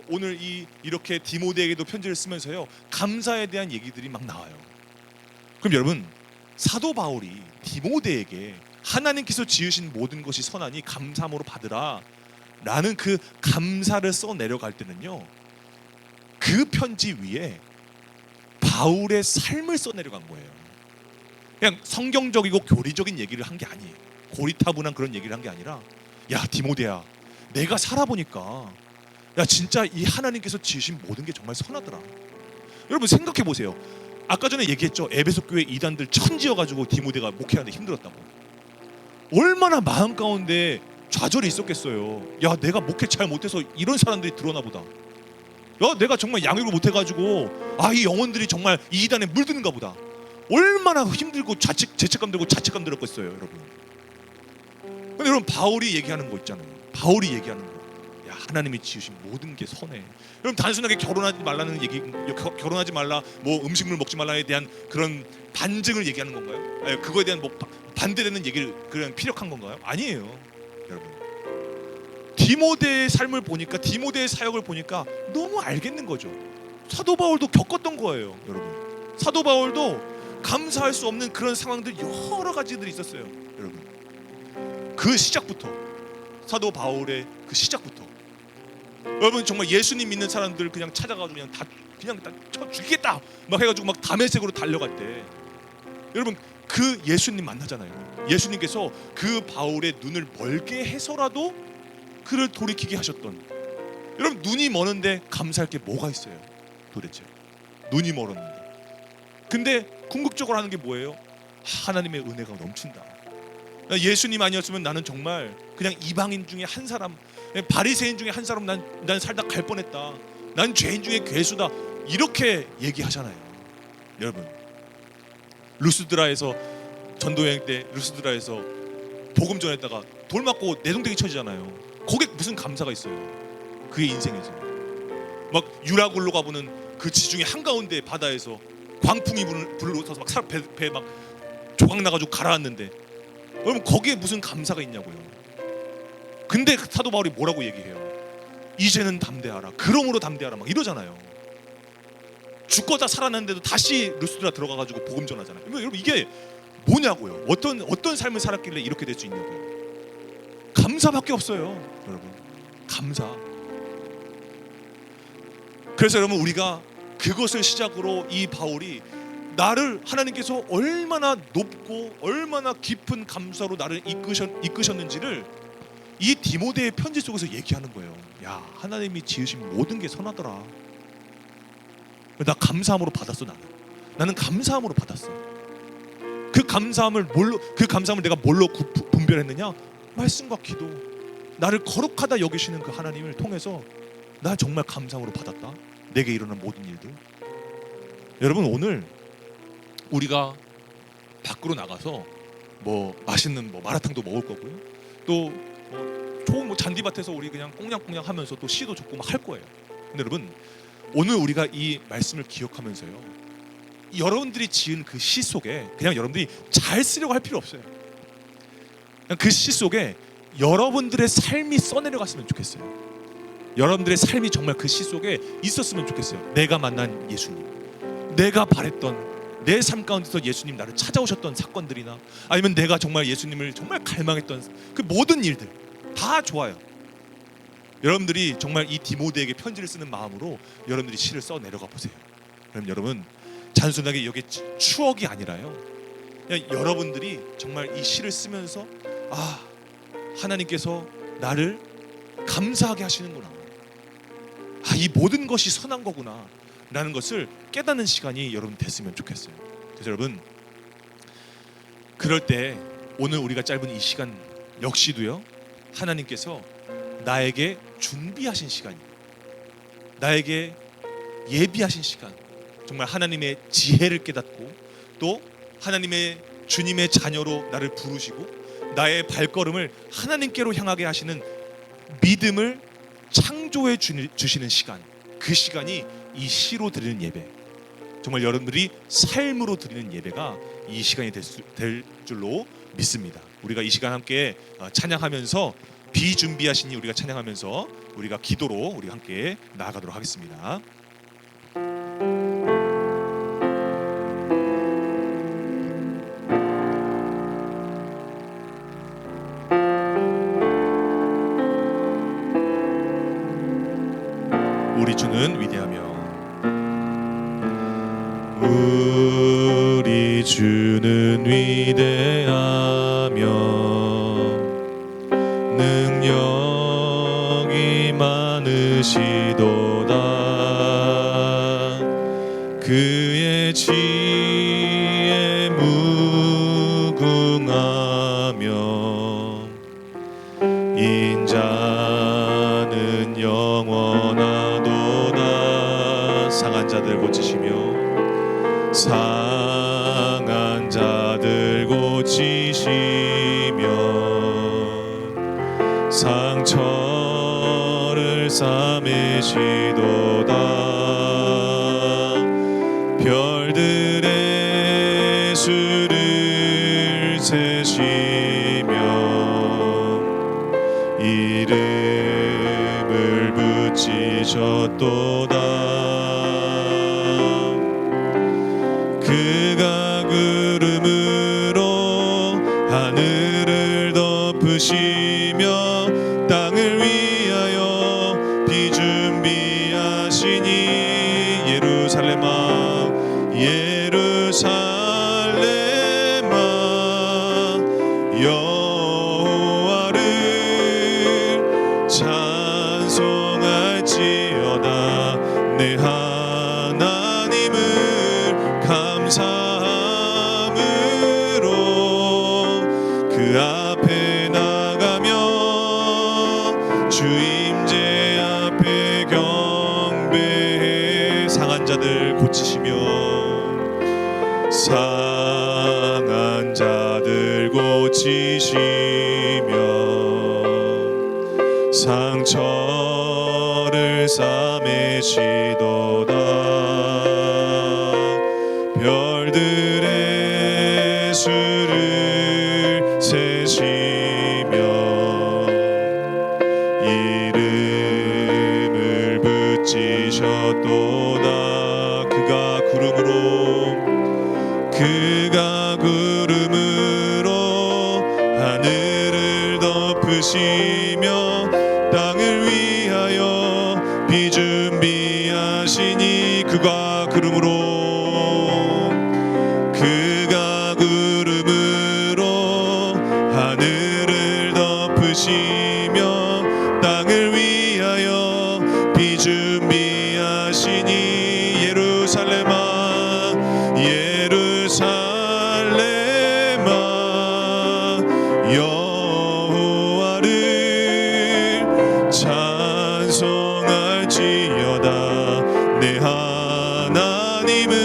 오늘 이렇게 디모데에게도 편지를 쓰면서요, 감사에 대한 얘기들이 막 나와요. 그럼 여러분, 사도 바울이 디모데에게 하나님께서 지으신 모든 것이 선하니 감사함으로 받으라 라는 그 감사를 써 내려갈 때는요, 그 편지 위에 바울의 삶을 써 내려간 거예요. 그냥 성경적이고 교리적인 얘기를 한 게 아니에요. 고리타분한 그런 얘기를 한 게 아니라 야 디모데야, 내가 살아보니까 야 진짜 이 하나님께서 지으신 모든 게 정말 선하더라. 여러분 생각해 보세요. 아까 전에 얘기했죠. 에베소 교회 이단들 천지여가지고 디모데가 목회하는데 힘들었다고. 얼마나 마음 가운데 좌절이 있었겠어요. 야 내가 목회 잘 못해서 이런 사람들이 들어오나 보다. 야 내가 정말 양육을 못해가지고 이 영혼들이 정말 이 이단에 물드는가 보다. 얼마나 힘들고 죄책감 들고 자책감 들었겠어요 여러분. 근데 여러분 바울이 얘기하는 거 있잖아요. 바울이 얘기하는 거, 야 하나님이 지으신 모든 게 선해. 여러분 단순하게 결혼하지 말라는 얘기, 결혼하지 말라, 뭐 음식물 먹지 말라에 대한 그런 반증을 얘기하는 건가요? 아니, 그거에 대한 뭐 반대되는 얘기를 그냥 피력한 건가요? 아니에요 여러분. 디모데의 삶을 보니까, 디모데의 사역을 보니까 너무 알겠는 거죠. 사도 바울도 겪었던 거예요 여러분. 사도 바울도 감사할 수 없는 그런 상황들 여러 가지들이 있었어요 여러분. 그 시작부터, 사도 바울의 그 시작부터 여러분 정말 예수님 믿는 사람들 그냥 찾아가지고 그냥 다 쳐 죽이겠다 막 해가지고 막 다메섹으로 달려갈 때 여러분 그 예수님 만나잖아요. 예수님께서 그 바울의 눈을 멀게 해서라도 그를 돌이키게 하셨던, 여러분 눈이 머는데 감사할 게 뭐가 있어요 도대체? 눈이 멀었는데. 근데 궁극적으로 하는 게 뭐예요? 하나님의 은혜가 넘친다. 예수님 아니었으면 나는 정말 그냥 이방인 중에 한 사람, 바리새인 중에 한 사람 난 살다 갈 뻔했다. 난 죄인 중에 괴수다. 이렇게 얘기하잖아요 여러분. 루스드라에서 전도여행 때 루스드라에서 복음 전했다가 돌 맞고 내동댕이 쳐지잖아요. 거기에 무슨 감사가 있어요 그의 인생에서. 막 유라굴로가 부는 그 지중해 한가운데 바다에서 광풍이 불러서 막 배 막 조각 나가지고 가라앉는데 여러분 거기에 무슨 감사가 있냐고요. 근데 사도 바울이 뭐라고 얘기해요? 이제는 담대하라, 그러므로 담대하라 막 이러잖아요. 죽고자 살아났는데도 다시 루스드라 들어가가지고 복음 전하잖아요. 여러분 이게 뭐냐고요. 어떤 삶을 살았길래 이렇게 될 수 있냐고요. 감사밖에 없어요 여러분. 감사. 그래서 여러분 우리가 그것을 시작으로 이 바울이 나를, 하나님께서 얼마나 높고 얼마나 깊은 감사로 나를 이끄셨는지를 이 디모데의 편지 속에서 얘기하는 거예요. 야 하나님이 지으신 모든 게 선하더라. 나 감사함으로 받았어. 나는 감사함으로 받았어. 그 감사함을 내가 뭘로 분별했느냐? 말씀과 기도. 나를 거룩하다 여기시는 그 하나님을 통해서 나 정말 감사함으로 받았다. 내게 일어난 모든 일들. 여러분 오늘 우리가 밖으로 나가서 뭐 맛있는 뭐 마라탕도 먹을 거고요. 또 좋은 잔디밭에서 우리 그냥 꽁냥꽁냥 하면서 또 시도 적고 막 할 거예요. 근데 여러분 오늘 우리가 이 말씀을 기억하면서요, 여러분들이 지은 그 시 속에 그냥 여러분들이 잘 쓰려고 할 필요 없어요. 그냥 그 시 속에 여러분들의 삶이 써내려갔으면 좋겠어요. 여러분들의 삶이 정말 그 시 속에 있었으면 좋겠어요. 내가 만난 예수님, 내가 바랬던 내 삶 가운데서 예수님 나를 찾아오셨던 사건들이나 아니면 내가 정말 예수님을 정말 갈망했던 그 모든 일들 다 좋아요. 여러분들이 정말 이 디모데에게 편지를 쓰는 마음으로 여러분들이 시를 써 내려가 보세요. 그럼 여러분 단순하게 여기 추억이 아니라요, 그냥 여러분들이 정말 이 시를 쓰면서 하나님께서 나를 감사하게 하시는구나, 이 모든 것이 선한 거구나 라는 것을 깨닫는 시간이 여러분 됐으면 좋겠어요. 그래서 여러분 그럴 때 오늘 우리가 짧은 이 시간 역시도요, 하나님께서 나에게 준비하신 시간이에요. 나에게 예비하신 시간. 정말 하나님의 지혜를 깨닫고 또 하나님의 주님의 자녀로 나를 부르시고 나의 발걸음을 하나님께로 향하게 하시는 믿음을 창조해 주시는 시간. 그 시간이 이 시로 드리는 예배, 정말 여러분들이 삶으로 드리는 예배가 이 시간이 될 줄로 믿습니다. 우리가 이 시간 함께 찬양하면서 비준비하시니 우리가 찬양하면서 우리가 기도로 우리 함께 나아가도록 하겠습니다. 우리 주는 위대하며 우리 주는 위대하며 능력 그의 지혜 무궁하며 인자는 영원하도다. 상한 자들 고치시며 상한 자들 고치시며 상처를 싸매시도다. 별들의 수를 세시며 이름을 붙이셨도다. 그가 구름으로 하늘을 덮으시며 땅을 위하여 비 준비하시니 예루살렘아 예루살렘아 여호와를 찬송할지어다. 내 하나님을 감사함으로 그 앞에 나가며 주 임재 앞에 경배해. 상한 자들 고치시며 상한 자들 고치시며 상처를 싸매시도다. 별들의 수를 세시며 이름을 붙이셨도다. 그가 구름으로 하늘을 덮으시며 땅을 위하여 비 준비하시니 그가 구름으로 하늘을 덮으시며 땅을 위하여 비 준비하시니 예루살렘아 여호와를 찬송할지어다. 내 하나님을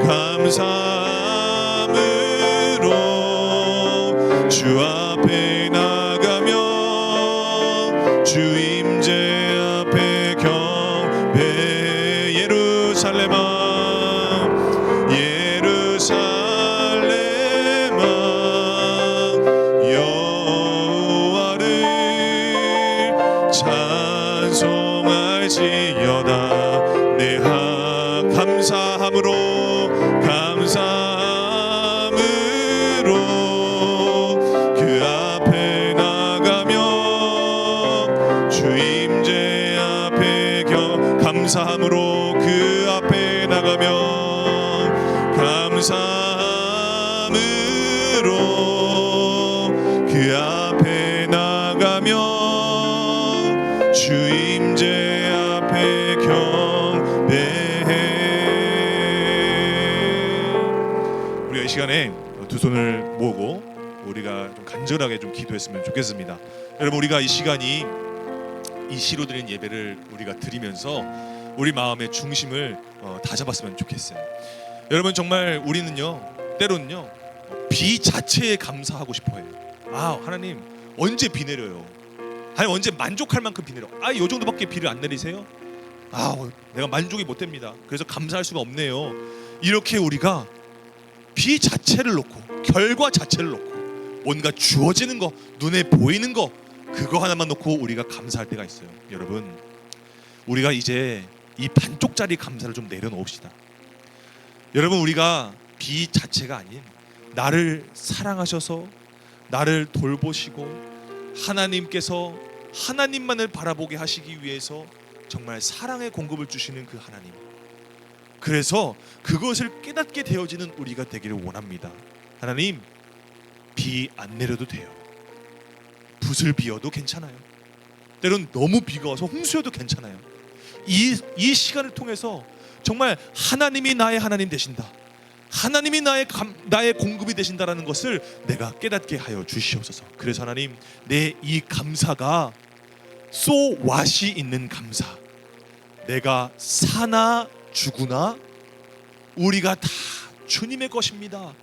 감사함으로 주 앞에 나가며 주 임재 앞에 경배해. 예루살렘아 여호와를 찬송할지어다. 내 감사함으로 그 앞에 나가며 주 임재 앞에 감사함으로 그 앞에 나가며 감사함으로 그 앞에 나가며 주 임재 앞에 경배해. 우리가 이 시간에 두 손을 모으고 우리가 좀 간절하게 좀 기도했으면 좋겠습니다. 여러분, 우리가 이 시간이 이 시로 드린 예배를 우리가 드리면서 우리 마음의 중심을 다 잡았으면 좋겠어요. 여러분, 정말 우리는요 때로는요 비 자체에 감사하고 싶어해요. 아, 하나님 언제 비 내려요? 하나님 언제 만족할 만큼 비 내려? 아, 요 정도밖에 비를 안 내리세요? 아, 내가 만족이 못 됩니다. 그래서 감사할 수가 없네요. 이렇게 우리가 비 자체를 놓고 결과 자체를 놓고 뭔가 주어지는 거, 눈에 보이는 거, 그거 하나만 놓고 우리가 감사할 때가 있어요. 여러분, 우리가 이제 이 반쪽짜리 감사를 좀 내려놓읍시다. 여러분, 우리가 비 자체가 아닌 나를 사랑하셔서 나를 돌보시고 하나님께서 하나님만을 바라보게 하시기 위해서 정말 사랑의 공급을 주시는 그 하나님, 그래서 그것을 깨닫게 되어지는 우리가 되기를 원합니다. 하나님, 비 안 내려도 돼요. 붓을 비워도 괜찮아요. 때론 너무 비가 와서 홍수여도 괜찮아요. 이 시간을 통해서 정말 하나님이 나의 하나님 되신다, 하나님이 나의 공급이 되신다라는 것을 내가 깨닫게 하여 주시옵소서. 그래서 하나님, 내 이 감사가 so what이 있는 감사, 내가 사나 죽으나 우리가 다 주님의 것입니다,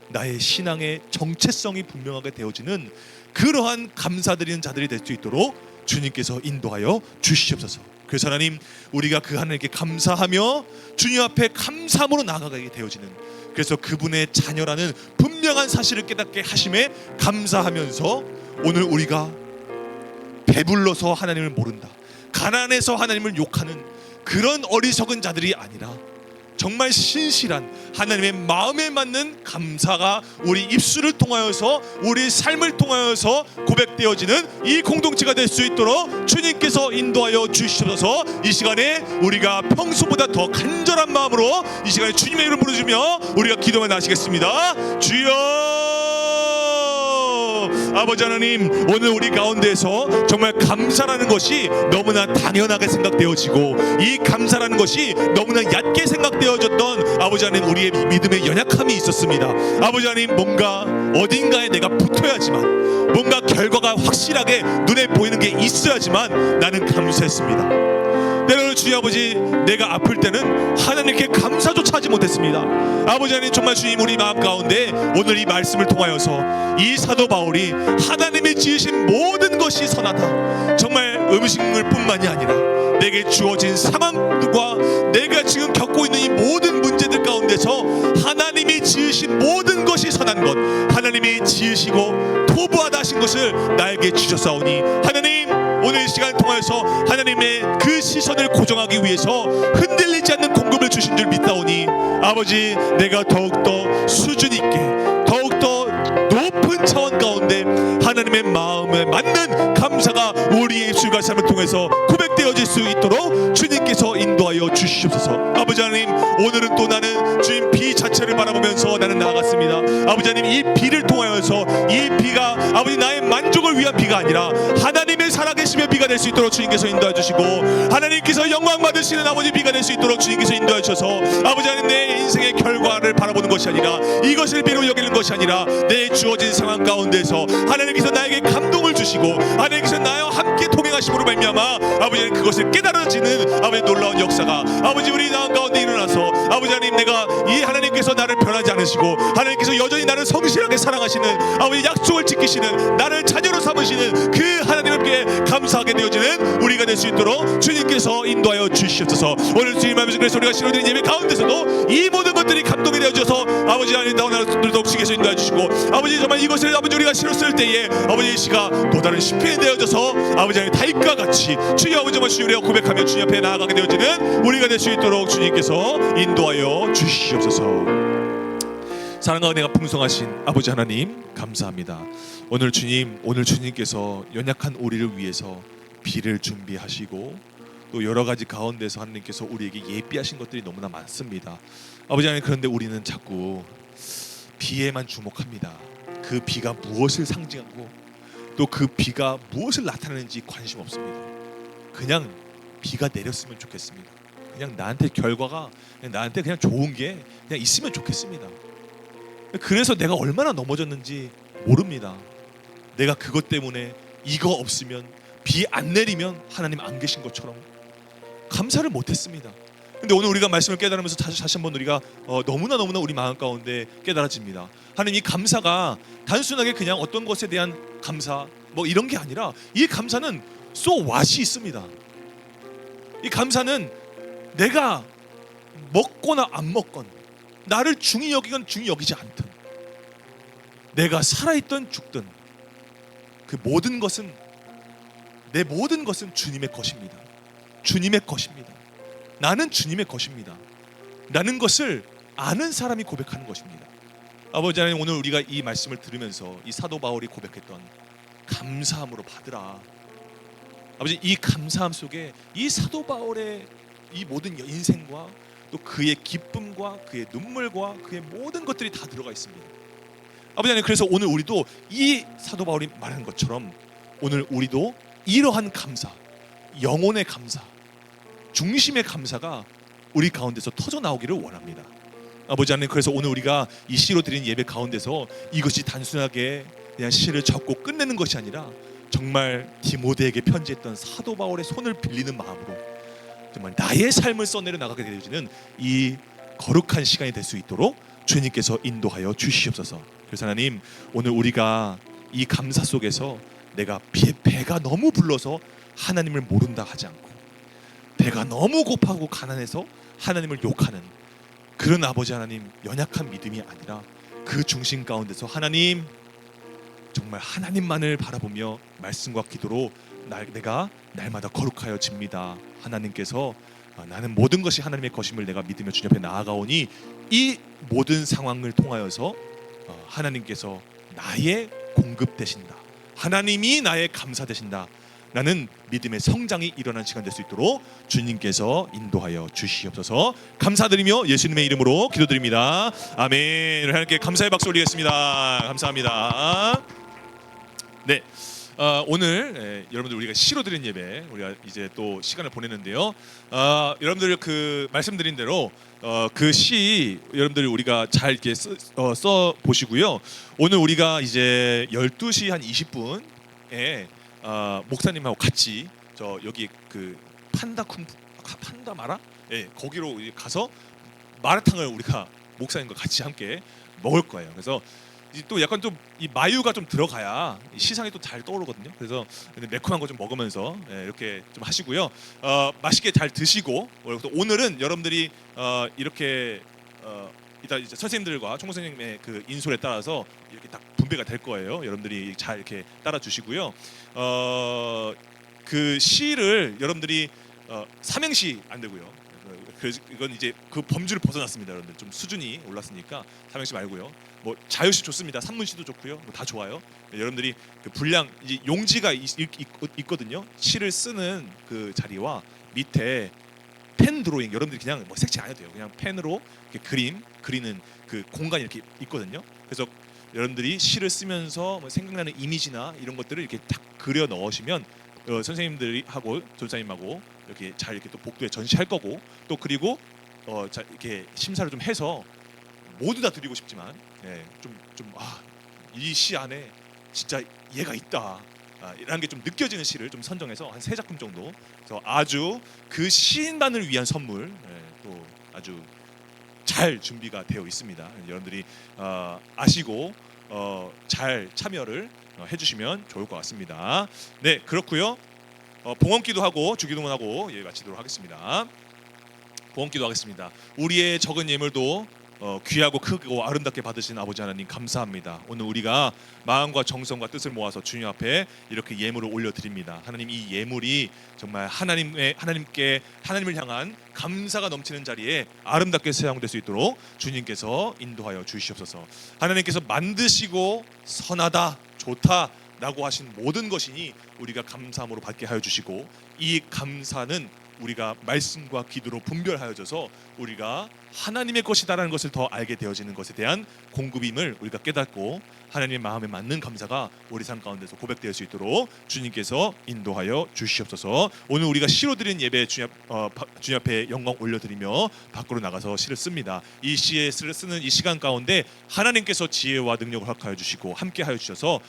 나의 신앙의 정체성이 분명하게 되어지는 그러한 감사드리는 자들이 될 수 있도록 주님께서 인도하여 주시옵소서. 그래서 하나님, 우리가 그 하나님께 감사하며 주님 앞에 감사함으로 나아가게 되어지는, 그래서 그분의 자녀라는 분명한 사실을 깨닫게 하심에 감사하면서 오늘 우리가 배불러서 하나님을 모른다, 가난해서 하나님을 욕하는 그런 어리석은 자들이 아니라 정말 신실한 하나님의 마음에 맞는 감사가 우리 입술을 통하여서 우리 삶을 통하여서 고백되어지는 이 공동체가 될 수 있도록 주님께서 인도하여 주시옵소서. 이 시간에 우리가 평소보다 더 간절한 마음으로 이 시간에 주님의 이름을 부르시며 우리가 기도만 하시겠습니다. 주여, 아버지 하나님, 오늘 우리 가운데서 정말 감사라는 것이 너무나 당연하게 생각되어지고 이 감사라는 것이 너무나 얕게 생각되어졌던 아버지 하나님, 우리의 믿음의 연약함이 있었습니다. 아버지 하나님, 뭔가 어딘가에 내가 붙어야지만, 뭔가 결과가 확실하게 눈에 보이는 게 있어야지만 나는 감사했습니다. 때로는 주님 아버지, 내가 아플 때는 하나님께 감사조차 하지 못했습니다. 아버지 하나님, 정말 주님, 우리 마음 가운데 오늘 이 말씀을 통하여서 이 사도 바울이 하나님이 지으신 모든 것이 선하다, 정말 음식물 뿐만이 아니라 내게 주어진 상황과 내가 지금 겪고 있는 이 모든 문제들 가운데서 하나님이 지으신 모든 것이 선한 것, 하나님이 지으시고 토부하다 하신 것을 나에게 주셨사오니, 하나님, 오늘 이 시간을 통해서 하나님의 그 시선을 고정하기 위해서 흔들리지 않는 공급을 주신 줄 믿사오니, 아버지, 내가 더욱더 수준 있게, 더욱더 높은 차원 가운데 하나님의 마음에 맞는 감사가 우리의 입술과 삶을 통해서 고백되어질 수 있도록 주님께서 인도하여 주시옵소서. 아버지 하나님, 오늘은 또 나는 주님 비 자체를 바라보면서 나는 나아갔습니다. 아버지 하나님, 이 비를 통하여서 이 비가 아버지 나의 만족을 위한 비가 아니라 하나님의 살아계심의 비가 될 수 있도록 주님께서 인도해 주시고, 하나님께서 영광 받으시는 아버지 비가 될 수 있도록 주님께서 인도해 주셔서, 아버지 하나님, 내 인생의 결과를 바라보는 것이 아니라, 이것을 비로 여기는 것이 아니라 내 주어진 상황 가운데서 하나님께서 나에게 감동을 주시고 하나님께서 나와 함께 동행하심으로 말미암아 아버지 하나님, 그것을 깨달아지는 아버지 놀라운 역사가 아버지 우리 나온 가운데 일어나서, 아버지 하나님, 내가 이 하나님께서 나를 변하지 않으시고 하나님께서 여전히 나를 성실하게 사랑하시는 아버지 약속을 지키시는 나를 자녀로 삼으시는 그 하나님께 감사하게 되어지는 우리가 될 수 있도록 주님께서 인도하여 주시옵소서. 오늘 주님 앞에서 그래서 우리가 실어드린 예배 가운데서도 이 모든 것들이 감동이 되어져서 아버지 하나님, 나오나들도 주께서 인도해 주시고, 아버지 정말 이것을 아버지 우리가 실었을 때에 아버지 이 시가 또 다른 시편이 되어져서 아버지 하나님, 다윗과 같이 주여 아버지 정말 주님 우리가 고백하며 주님 앞에 나아가게 되어지는 우리가 될 수 있도록 주님께서 인도하여 주시옵소서. 사랑과 은혜가 풍성하신 아버지 하나님, 감사합니다. 오늘 주님, 오늘 주님께서 연약한 우리를 위해서 비를 준비하시고 또 여러 가지 가운데서 하나님께서 우리에게 예비하신 것들이 너무나 많습니다. 아버지 하나님, 그런데 우리는 자꾸 비에만 주목합니다. 그 비가 무엇을 상징하고 또 그 비가 무엇을 나타내는지 관심 없습니다. 그냥 비가 내렸으면 좋겠습니다. 그냥 나한테 결과가, 그냥 나한테 그냥 좋은 게 그냥 있으면 좋겠습니다. 그래서 내가 얼마나 넘어졌는지 모릅니다. 내가 그것 때문에 이거 없으면, 비 안 내리면 하나님 안 계신 것처럼 감사를 못했습니다. 근데 오늘 우리가 말씀을 깨달으면서 다시 한번 우리가 너무나 우리 마음 가운데 깨달아집니다. 하나님, 이 감사가 단순하게 그냥 어떤 것에 대한 감사 뭐 이런 게 아니라, 이 감사는 so what이 있습니다. 이 감사는 내가 먹거나 안 먹건, 나를 중히 여기건 중히 여기지 않든, 내가 살아있든 죽든 그 모든 것은, 내 모든 것은 주님의 것입니다. 주님의 것입니다. 나는 주님의 것입니다. 라는 것을 아는 사람이 고백하는 것입니다. 아버지 하나님, 오늘 우리가 이 말씀을 들으면서 이 사도 바울이 고백했던 감사함으로 받으라. 아버지, 이 감사함 속에 이 사도 바울의 이 모든 인생과 또 그의 기쁨과 그의 눈물과 그의 모든 것들이 다 들어가 있습니다. 아버지 하나님, 그래서 오늘 우리도 이 사도 바울이 말하는 것처럼 오늘 우리도 이러한 감사, 영혼의 감사, 중심의 감사가 우리 가운데서 터져 나오기를 원합니다. 아버지 하나님, 그래서 오늘 우리가 이 시로 드린 예배 가운데서 이것이 단순하게 그냥 시를 적고 끝내는 것이 아니라 정말 디모데에게 편지했던 사도 바울의 손을 빌리는 마음으로 정말 나의 삶을 써내려 나가게 되어지는 이 거룩한 시간이 될 수 있도록 주님께서 인도하여 주시옵소서. 그래서 하나님, 오늘 우리가 이 감사 속에서 내가 배가 너무 불러서 하나님을 모른다 하지 않고, 배가 너무 고파고 가난해서 하나님을 욕하는 그런 아버지 하나님 연약한 믿음이 아니라 그 중심 가운데서 하나님, 정말 하나님만을 바라보며 말씀과 기도로 내가 날마다 거룩하여집니다. 하나님께서 나는 모든 것이 하나님의 것임을 내가 믿으며 주님 앞에 나아가오니 이 모든 상황을 통하여서 하나님께서 나의 공급 되신다, 하나님이 나의 감사 되신다 라는 믿음의 성장이 일어나는 시간 될 수 있도록 주님께서 인도하여 주시옵소서. 감사드리며 예수님의 이름으로 기도드립니다. 아멘. 하나님께 감사의 박수 올리겠습니다. 감사합니다. 네, 오늘 여러분들 우리가 시로 드린 예배, 우리가 이제 또 시간을 보내는데요. 여러분들 그 말씀드린 대로 그 시 여러분들 우리가 잘 이렇게 써 보시고요. 오늘 우리가 이제 12시 한 20분에 목사님하고 같이 저 여기 그 판다 마라? 예, 거기로 가서 마라탕을 우리가 목사님과 같이 함께 먹을 거예요. 그래서 또 약간 좀 이 마유가 좀 들어가야 시상이 또 잘 떠오르거든요. 그래서 매콤한 거 좀 먹으면서 이렇게 좀 하시고요. 맛있게 잘 드시고, 오늘은 여러분들이 이렇게 이따 이제 선생님들과 총무 선생님의 그 인솔에 따라서 이렇게 딱 분배가 될 거예요. 여러분들이 잘 이렇게 따라 주시고요. 그 시를 여러분들이 삼행시 안 되고요. 그래서 이건 이제 그 범주를 벗어났습니다. 여러분들 좀 수준이 올랐으니까 삼행시 말고요. 뭐 자유시 좋습니다. 산문시도 좋고요. 뭐 다 좋아요. 여러분들이 그 분량 이제 용지가 있거든요. 시를 쓰는 그 자리와 밑에 펜 드로잉, 여러분들이 그냥 뭐 색칠 안 해도 돼요. 그냥 펜으로 이렇게 그림 그리는 그 공간이 이렇게 있거든요. 그래서 여러분들이 시를 쓰면서 뭐 생각나는 이미지나 이런 것들을 이렇게 딱 그려 넣으시면 선생님들이 하고 전사님하고 이렇게 잘 이렇게 또 복도에 전시할 거고, 또 그리고 자 이렇게 심사를 좀 해서 모두 다 드리고 싶지만 이 시 안에 진짜 얘가 있다, 이라는 게 좀 느껴지는 시를 좀 선정해서 한 3작품 정도, 그래서 아주 그 시인만을 위한 선물 또 아주 잘 준비가 되어 있습니다. 여러분들이 아시고 잘 참여를 해주시면 좋을 것 같습니다. 네, 그렇고요. 봉헌기도 하고 주기도문하고 마치도록 하겠습니다. 봉헌기도 하겠습니다. 우리의 적은 예물도 귀하고 크고 아름답게 받으신 아버지 하나님 감사합니다. 오늘 우리가 마음과 정성과 뜻을 모아서 주님 앞에 이렇게 예물을 올려드립니다. 하나님, 이 예물이 정말 하나님께 하나님을 향한 감사가 넘치는 자리에 아름답게 사용될 수 있도록 주님께서 인도하여 주시옵소서. 하나님께서 만드시고 선하다, 좋다 라고 하신 모든 것이니 우리가 감사함으로 받게 하여 주시고, 이 감사는 우리가 말씀과 기도로 분별하여져서 우리가 하나님의 것이다라는 것을 더 알게 되어지는 것에 대한 공급임을 우리가 깨닫고 하나님의 마음에 맞는 감사가 우리 삶 가운데서 고백될 수 있도록 주님께서 인도하여 주시옵소서. 오늘 우리가 시로 드린 예배 주님 앞에 영광 올려드리며 밖으로 나가서 시를 씁니다. 이 시에 쓰는 이 시간 가운데 하나님께서 지혜와 능력을 허락하여 주시고 함께하여 주셔서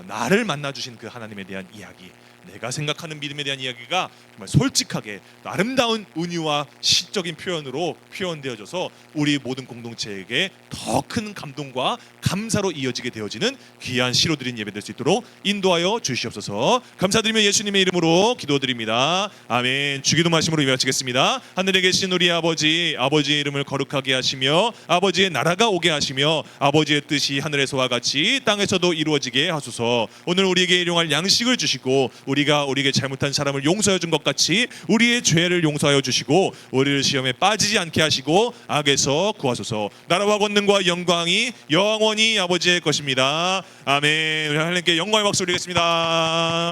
나를 만나주신 그 하나님에 대한 이야기, 내가 생각하는 믿음에 대한 이야기가 정말 솔직하게 아름다운 은유와 시적인 표현으로 표현되어져서 우리 모든 공동체에게 더 큰 감동과 감사로 이어지게 되어지는 귀한 시로 드린 예배 될 수 있도록 인도하여 주시옵소서. 감사드리며 예수님의 이름으로 기도드립니다. 아멘. 주기도 말씀으로 마치겠습니다. 하늘에 계신 우리 아버지의 이름을 거룩하게 하시며 아버지의 나라가 오게 하시며 아버지의 뜻이 하늘에서와 같이 땅에서도 이루어지게 하소서. 오늘 우리에게 일용할 양식을 주시고 우리가 우리에게 잘못한 사람을 용서해 준 것 같이 우리의 죄를 용서하여 주시고 우리를 시험에 빠지지 않게 하시고 악에서 구하소서. 나라와 권능과 영광이 영원히 아버지의 것입니다. 아멘. 우리 하나님께 영광의 박수 올리겠습니다.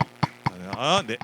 네.